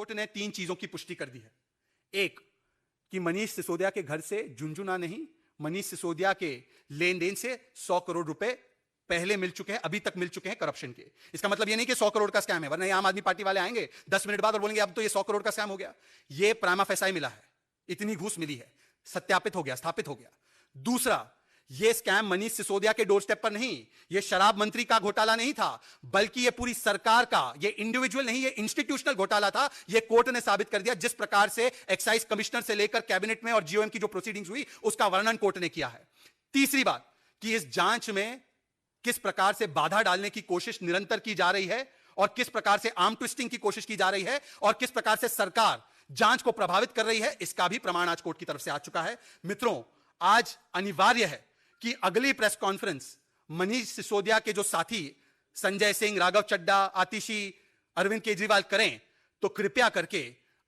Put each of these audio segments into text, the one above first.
Court ने 3 चीजों की पुष्टि कर दी है। एक, कि मनीष सिसोदिया के घर से झुनझुना नहीं, मनीष सिसोदिया के लेन देन से 100 करोड़ रुपए पहले मिल चुके हैं, अभी तक मिल चुके हैं करप्शन के। इसका मतलब यह नहीं कि 100 करोड़ का स्कैम है, वरना ये आम आदमी पार्टी वाले आएंगे 10 मिनट बाद और बोलेंगे अब तो ये 100 करोड़ का स्कैम हो गया। ये प्राइमा फेसाई मिला है, इतनी घूस मिली है, सत्यापित हो गया, स्थापित हो गया। दूसरा, ये स्कैम मनीष सिसोदिया के डोर स्टेप पर नहीं, ये शराब मंत्री का घोटाला नहीं था, बल्कि ये पूरी सरकार का, ये इंडिविजुअल नहीं, ये इंस्टीट्यूशनल घोटाला था। ये कोर्ट ने साबित कर दिया। जिस प्रकार से एक्साइज कमिश्नर से लेकर कैबिनेट में और जीओएम की जो प्रोसीडिंग्स हुई, उसका वर्णन कोर्ट ने किया है। तीसरी बात, कि इस जांच में किस प्रकार से बाधा डालने की कोशिश निरंतर की जा रही है और किस प्रकार से आर्म ट्विस्टिंग की कोशिश की जा रही है और किस प्रकार से सरकार जांच को प्रभावित कर रही है, इसका भी प्रमाण आज कोर्ट की तरफ से आ चुका है। मित्रों, आज अनिवार्य है कि अगली प्रेस कॉन्फ्रेंस मनीष सिसोदिया के जो साथी संजय सिंह, राघव चड्डा, आतिशी, अरविंद केजरीवाल करें, तो कृपया करके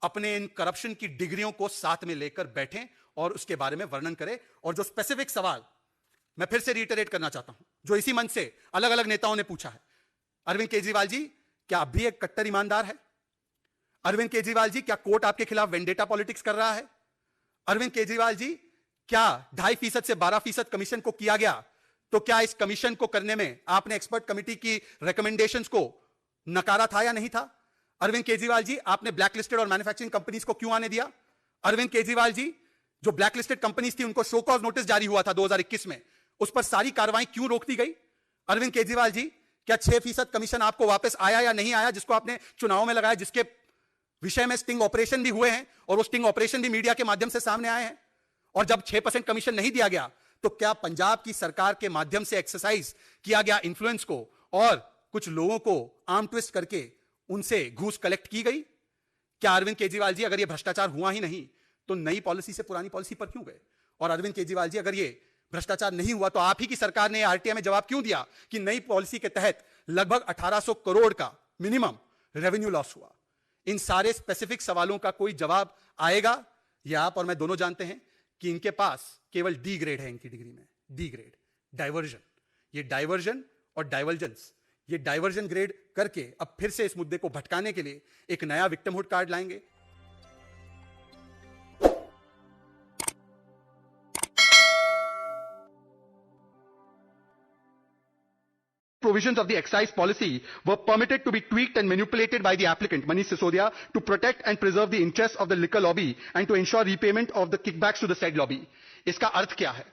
अपने इन करप्शन की डिग्रियों को साथ में लेकर बैठें और उसके बारे में वर्णन करें। और जो स्पेसिफिक सवाल मैं फिर से रिटरेट करना चाहता हूं, जो इसी मंच से अलग अलग नेताओं ने पूछा है, अरविंद केजरीवाल जी, क्या आप भी एक कट्टर ईमानदार है? अरविंद केजरीवाल जी, क्या कोर्ट आपके खिलाफ वेंडेटा पॉलिटिक्स कर रहा है? अरविंद केजरीवाल जी, क्या 2.5% से 12% कमीशन को किया गया, तो क्या इस कमीशन को करने में आपने एक्सपर्ट कमेटी की रिकमेंडेशंस को नकारा था या नहीं था? अरविंद केजरीवाल जी, आपने ब्लैकलिस्टेड और मैन्युफैक्चरिंग कंपनीज को क्यों आने दिया? अरविंद केजरीवाल जी, जो ब्लैकलिस्टेड कंपनीज थी उनको शो कॉज नोटिस जारी हुआ था 2021 में, उस पर सारी कार्रवाई क्यों रोक दी गई? अरविंद केजरीवाल जी, क्या 6% कमीशन आपको वापस आया या नहीं आया, जिसको आपने चुनाव में लगाया, जिसके विषय में स्टिंग ऑपरेशन भी हुए हैं और वो स्टिंग ऑपरेशन भी मीडिया के माध्यम से सामने आए हैं? और जब 6% कमीशन नहीं दिया गया, तो क्या पंजाब की सरकार के माध्यम से एक्सरसाइज किया गया इन्फ्लुएंस को और कुछ लोगों को आर्म ट्विस्ट करके उनसे घूस कलेक्ट की गई? क्या अरविंद केजरीवाल जी, अगर यह भ्रष्टाचार हुआ ही नहीं, तो नई पॉलिसी से पुरानी पॉलिसी पर क्यों गए? और अरविंद केजरीवाल जी, अगर यह भ्रष्टाचार नहीं हुआ, तो आप ही की सरकार ने आरटीआई में जवाब क्यों दिया कि नई पॉलिसी के तहत लगभग 1800 करोड़ का मिनिमम रेवेन्यू लॉस हुआ? इन सारे स्पेसिफिक सवालों का कोई जवाब आएगा? यह आप और मैं दोनों जानते हैं कि इनके पास केवल डी ग्रेड है। इनकी डिग्री में डी ग्रेड, डाइवर्जन, ये डाइवर्जन और डाइवर्जेंस, ये डाइवर्जन ग्रेड करके अब फिर से इस मुद्दे को भटकाने के लिए एक नया विक्टिमहुड कार्ड लाएंगे। Provisions of the excise policy were permitted to be tweaked and manipulated by the applicant, Manish Sisodia, to protect and preserve the interests of the liquor lobby and to ensure repayment of the kickbacks to the said lobby. इसका अर्थ क्या है?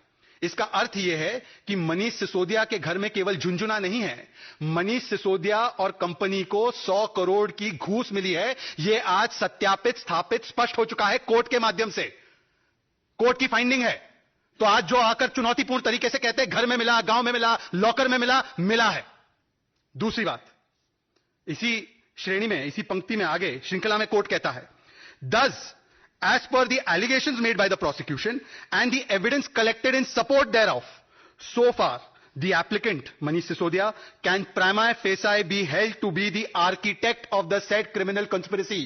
इसका अर्थ यह है कि मनीष सिसोदिया के घर में केवल झुनझुना नहीं है, मनीष सिसोदिया और कंपनी को 100 करोड़ की घूस मिली है। यह आज सत्यापित, स्थापित, स्पष्ट हो चुका है कोर्ट के माध्यम से। कोर्ट की फाइंडिंग है। तो आज जो आकर चुनौतीपूर्ण तरीके से कहते हैं घर में मिला, गांव में मिला, लॉकर में मिला, मिला है। दूसरी बात, इसी श्रेणी में, इसी पंक्ति में आगे श्रृंखला में कोर्ट कहता है, Thus, as per the allegations made by the prosecution and the evidence collected in support thereof, so far the applicant Manish Sisodia can prima facie be held to be the architect of the said criminal conspiracy.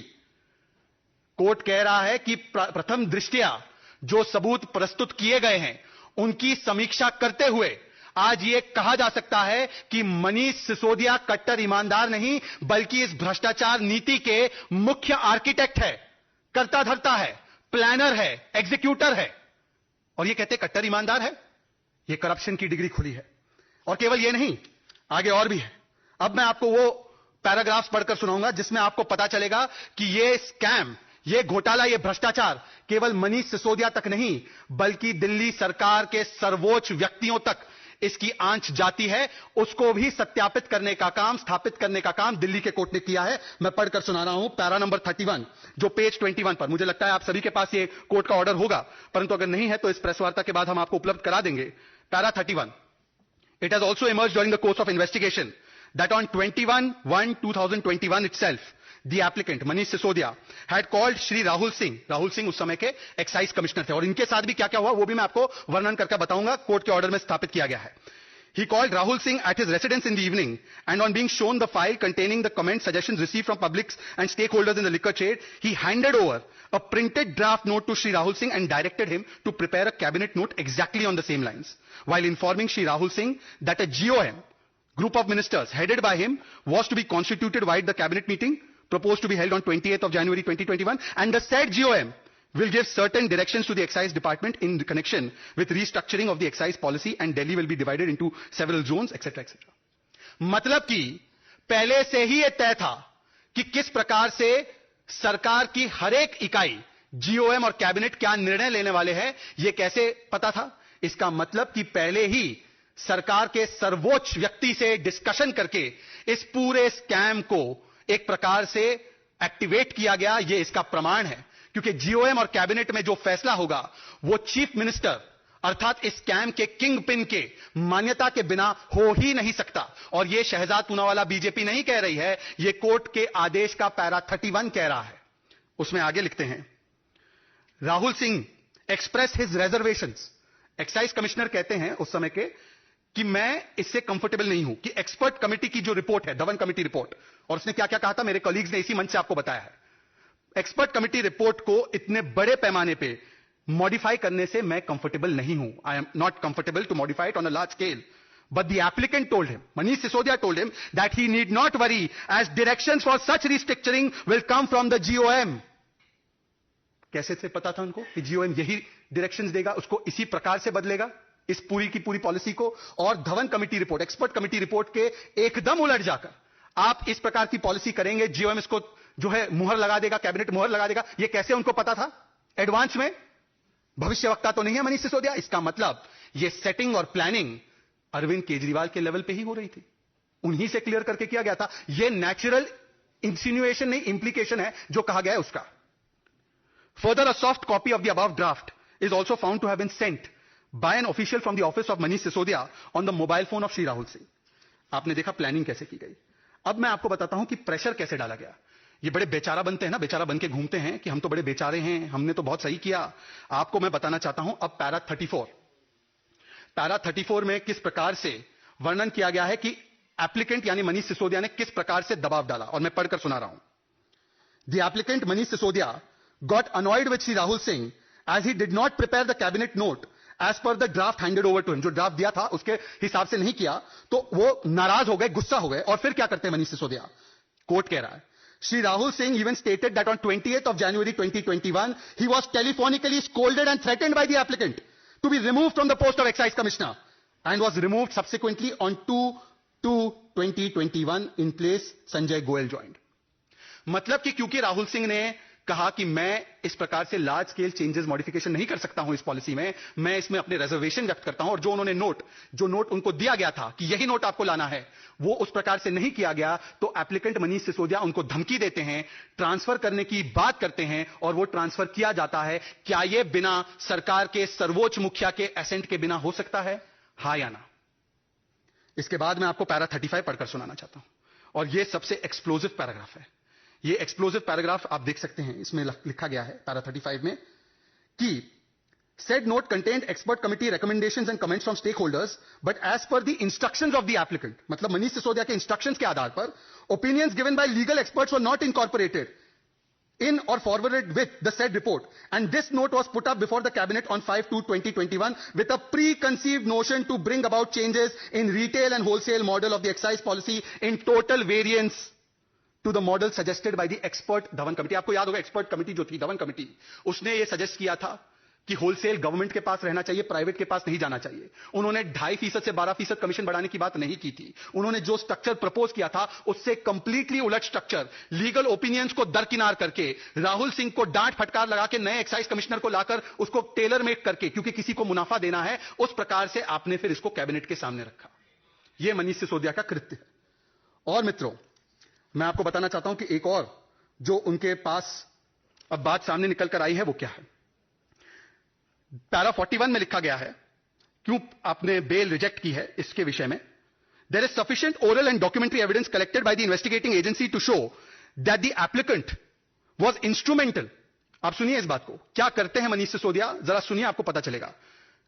Court कह रहा है कि प्रथम दृष्टया जो सबूत प्रस्तुत किए गए हैं उनकी समीक्षा करते हुए आज यह कहा जा सकता है कि मनीष सिसोदिया कट्टर ईमानदार नहीं, बल्कि इस भ्रष्टाचार नीति के मुख्य आर्किटेक्ट है, कर्ता धर्ता है, प्लानर है, एग्जीक्यूटर है। और यह कहते कट्टर ईमानदार है। यह करप्शन की डिग्री खुली है। और केवल यह नहीं, आगे और भी है। अब मैं आपको वो पैराग्राफ्स पढ़कर सुनाऊंगा जिसमें आपको पता चलेगा कि यह स्कैम, ये घोटाला, ये भ्रष्टाचार केवल मनीष सिसोदिया तक नहीं, बल्कि दिल्ली सरकार के सर्वोच्च व्यक्तियों तक इसकी आंच जाती है। उसको भी सत्यापित करने का काम, स्थापित करने का काम दिल्ली के कोर्ट ने किया है। मैं पढ़कर सुना रहा हूं पैरा नंबर 31, जो पेज 21 पर, मुझे लगता है आप सभी के पास ये कोर्ट का ऑर्डर होगा, परंतु अगर नहीं है तो इस प्रेस वार्ता के बाद हम आपको उपलब्ध करा देंगे। Para 31, it has also emerged during the course of investigation that on 21/1/2021 itself, the applicant Manish Sisodia had called Shri Rahul Singh उस समय के एक्साइज कमिश्नर थे, और इनके साथ भी क्या क्या हुआ वो भी मैं आपको वर्णन करके बताऊंगा। कोर्ट के ऑर्डर में स्थापित किया गया है। He called Rahul Singh at his residence in the evening, and on being shown the file containing the comments, suggestions received from publics and stakeholders in the liquor trade, he handed over a printed draft note to Shri Rahul Singh and directed him to prepare a cabinet note exactly on the same lines, while informing Shri Rahul Singh that a GOM, group of ministers headed by him, was to be constituted via the cabinet meeting, proposed to be held on 28th of January 2021, and the said GOM will give certain directions to the excise department in connection with restructuring of the excise policy, and Delhi will be divided into several zones, etc. etc. मतलब कि पहले से ही यह तय था कि किस प्रकार से सरकार की हर एक इकाई, जीओएम और कैबिनेट क्या निर्णय लेने वाले हैं, यह कैसे पता था? इसका मतलब कि पहले ही सरकार के सर्वोच्च व्यक्ति से डिस्कशन करके इस पूरे स्कैम को एक प्रकार से एक्टिवेट किया गया। यह इसका प्रमाण है, क्योंकि जीओएम और कैबिनेट में जो फैसला होगा वो चीफ मिनिस्टर अर्थात इस स्कैम के किंग पिन के मान्यता के बिना हो ही नहीं सकता। और यह शहजाद पूनावाला बीजेपी नहीं कह रही है, यह कोर्ट के आदेश का पैरा 31 कह रहा है। उसमें आगे लिखते हैं, Rahul Singh express his reservations. Excise commissioner कहते हैं उस समय के कि मैं इससे कंफर्टेबल नहीं हूं कि एक्सपर्ट कमेटी की जो रिपोर्ट है, धवन कमेटी रिपोर्ट, और उसने क्या क्या कहा था, मेरे कॉलीग्स ने इसी मंच से आपको बताया है। एक्सपर्ट कमेटी रिपोर्ट को इतने बड़े पैमाने पे मॉडिफाई करने से मैं कंफर्टेबल नहीं हूं। I am not comfortable to modify it on a large scale, but the applicant told him, Manish Sisodia told him that he need not worry as directions for such restructuring will come from the GoM. कैसे से पता था उनको कि GoM यही directions देगा, उसको इसी प्रकार से बदलेगा इस पूरी की पूरी पॉलिसी को? और Dhawan committee report, expert committee report के एकदम उलट जाकर आप इस प्रकार की पॉलिसी करेंगे, जीओएम इसको जो है मुहर लगा देगा, कैबिनेट मुहर लगा देगा, यह कैसे उनको पता था एडवांस में? भविष्यवक्ता तो नहीं है मनीष सिसोदिया। इसका मतलब यह सेटिंग और प्लानिंग अरविंद केजरीवाल के लेवल पे ही हो रही थी, उन्हीं से क्लियर करके किया गया था। यह नेचुरल इंसिनुएशन नहीं, इंप्लीकेशन है जो कहा गया है उसका। Further, a soft copy of the above draft is also found to have been sent by an official from the office of Manish Sisodia on the mobile phone of Shri Rahul Singh. आपने देखा planning कैसे की गई। अब मैं आपको बताता हूं कि प्रेशर कैसे डाला गया। ये बड़े बेचारा बनते हैं ना, बेचारा बन के घूमते हैं कि हम तो बड़े बेचारे हैं, हमने तो बहुत सही किया। आपको मैं बताना चाहता हूं अब पैरा 34 में किस प्रकार से वर्णन किया गया है कि एप्लीकेंट यानी मनीष सिसोदिया ने किस प्रकार से दबाव डाला, और मैं पढ़कर सुना रहा हूं। The applicant Manish Sisodia got annoyed with Shri Rahul Singh as he did not prepare the cabinet note as per the draft handed over to him. जो ड्राफ्ट दिया था उसके हिसाब से नहीं किया तो वो नाराज हो गए, गुस्सा हो गए। और फिर क्या करते हैं मनीष सिसोदिया? कोर्ट कह रहा है, Shri Rahul Singh even stated that on 28th of January 2021 he was telephonically scolded and threatened by the applicant to be removed from the post of excise commissioner and was removed subsequently on 2/2/2021 in place Sanjay Goel joined। मतलब कि क्योंकि राहुल सिंह ने कहा कि मैं इस प्रकार से लार्ज स्केल चेंजेस मॉडिफिकेशन नहीं कर सकता हूं इस पॉलिसी में, मैं इसमें अपने रिजर्वेशन व्यक्त करता हूं, और जो उन्होंने जो नोट उनको दिया गया था कि यही नोट आपको लाना है, वो उस प्रकार से नहीं किया गया, तो एप्लीकेंट मनीष सिसोदिया उनको धमकी देते हैं, ट्रांसफर करने की बात करते हैं, और वो ट्रांसफर किया जाता है। क्या यह बिना सरकार के सर्वोच्च मुखिया के एसेंट के बिना हो सकता है? हां या ना? इसके बाद मैं आपको पैरा 35 पढ़कर सुनाना चाहता हूं, और यह सबसे एक्सप्लोजिव पैराग्राफ है। ये एक्सप्लोजिव पैराग्राफ आप देख सकते हैं, इसमें लिखा गया है पैरा 35 में कि said note contained expert committee recommendations and comments from stakeholders, but as per the instructions of the applicant, मतलब मनीष सिसोदिया के इंस्ट्रक्शंस के आधार पर opinions given by legal experts were not incorporated in or forwarded with the said report, and this note was put up before the cabinet on 5/2/2021 with a preconceived notion to bring about changes in retail and wholesale model of the excise policy in total variance to the model suggested by the expert Dhawan committee। आपको याद होगा expert committee जो थी Dhawan committee, उसने ये suggest किया था कि होलसेल गवर्नमेंट के पास रहना चाहिए, प्राइवेट के पास नहीं जाना चाहिए। उन्होंने 2.5% से 12% कमीशन बढ़ाने की बात नहीं की थी। उन्होंने जो स्ट्रक्चर प्रपोज किया था उससे कंप्लीटली उलट स्ट्रक्चर, लीगल ओपिनियंस को दरकिनार करके, राहुल सिंह को डांट फटकार लगा के नए एक्साइज कमिश्नर को लाकर उसको टेलर मेक करके, क्योंकि किसी को मुनाफा देना है, उस प्रकार से आपने फिर इसको कैबिनेट के सामने रखा। यह मनीष सिसोदिया का कृत्य है। और मित्रों, मैं आपको बताना चाहता हूं कि एक और जो उनके पास अब बात सामने निकल कर आई है वो क्या है। पैरा 41 में लिखा गया है, क्यों आपने बेल रिजेक्ट की है इसके विषय में। There is sufficient oral and documentary evidence collected by the investigating agency to show that the applicant was instrumental. आप सुनिए इस बात को, क्या करते हैं मनीष सिसोदिया, जरा सुनिए, आपको पता चलेगा।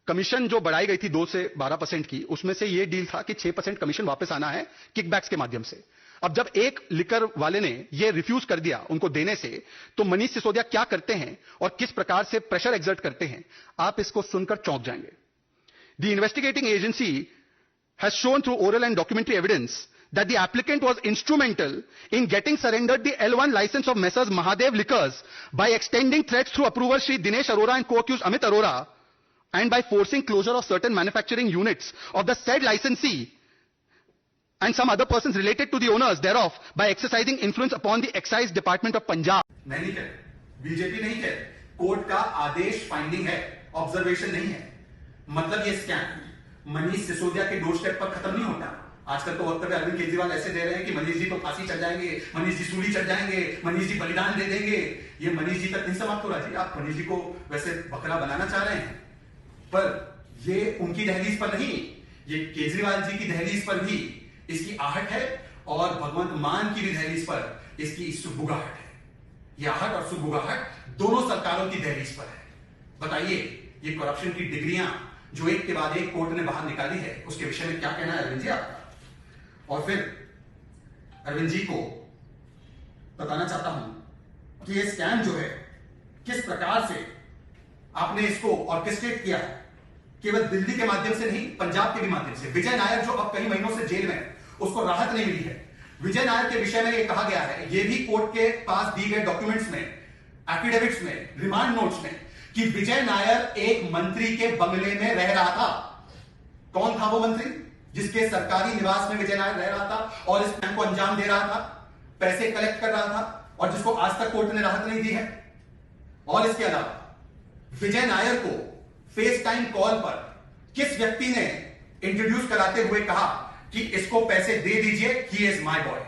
कमीशन जो बढ़ाई गई थी 2 से 12% की, उसमें से यह डील था कि 6% कमीशन वापस आना है किकबैक्स के माध्यम से। अब जब एक लिकर वाले ने यह रिफ्यूज कर दिया उनको देने से, तो मनीष सिसोदिया क्या करते हैं और किस प्रकार से प्रेशर एक्सर्ट करते हैं, आप इसको सुनकर चौंक जाएंगे। The investigating agency has shown through oral and documentary evidence that the applicant was instrumental in getting surrendered the L1 license of Messrs. Mahadev Liquors by extending threats through approver Shri Dinesh Arora and co-accused Amit Arora, and by forcing closure of certain manufacturing units of the said licensee and some other persons related to the owners thereof by exercising influence upon the Excise Department of Punjab. मैं नहीं कह, BJP नहीं कह, court का आदेश finding है, observation नहीं है। मतलब ये स्कैम मनीष सिसोदिया के डोर स्टेप पर खत्म नहीं होता। आजकल तो वक्तव्य अरविंद केजरीवाल ऐसे दे रहे हैं कि मनीष जी तो फांसी चढ़ जाएंगे, मनीष जी सूली चढ़ जाएंगे, मनीष जी बलिदान दे देंगे। ये मनीष जी तक नहीं समाप्त हो रहा जी। आप मनीष जी को वैसे बकरा बनाना चाह रहे हैं, पर ये उनकी दहलीज पर नहीं, ये केजरीवाल जी की दहलीज पर भी इसकी आहट है और भगवंत मान की भी दहलीज पर इसकी सुगबुगाहट है। यह आहट और सुगबुगाहट दोनों सरकारों की दहलीज पर है। बताइए, ये करप्शन की डिग्रियां जो एक के बाद एक कोर्ट ने बाहर निकाली है, उसके विषय में क्या कहना है अरविंद जी आपका? और फिर अरविंद जी को बताना चाहता हूं कि ये स्कैम जो है किस प्रकार से आपने इसको ऑर्केस्ट्रेट किया है, केवल दिल्ली के माध्यम से नहीं, पंजाब के भी माध्यम से। विजय नायर जो अब कई महीनों से जेल में है, उसको राहत नहीं मिली है। विजय नायर के विषय में यह कहा गया है, यह भी कोर्ट के पास दी गए डॉक्यूमेंट्स में, एफिडेविट्स में, रिमांड नोट्स में, कि विजय नायर एक मंत्री के बंगले में रह रहा था। कौन था वो मंत्री जिसके सरकारी निवास में विजय नायर रह रहा था और इस स्कैम को अंजाम दे रहा था, पैसे कलेक्ट कर रहा था, और जिसको आज तक कोर्ट ने राहत नहीं दी है? और इसके अलावा विजय नायर को फेस टाइम कॉल पर किस व्यक्ति ने इंट्रोड्यूस कराते हुए कहा कि इसको पैसे दे दीजिए, ही इज माय बॉय?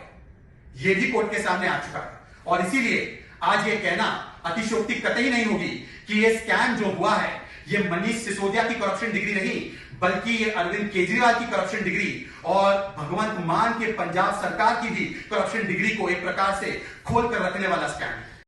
यह भी कोर्ट के सामने आ चुका है। और इसीलिए आज यह कहना अतिशयोक्ति कतई नहीं होगी कि यह स्कैम जो हुआ है, यह मनीष सिसोदिया की करप्शन डिग्री नहीं, बल्कि यह अरविंद केजरीवाल की करप्शन डिग्री और भगवंत मान के पंजाब सरकार की भी करप्शन डिग्री को एक प्रकार से खोल कर रखने वाला स्कैम है।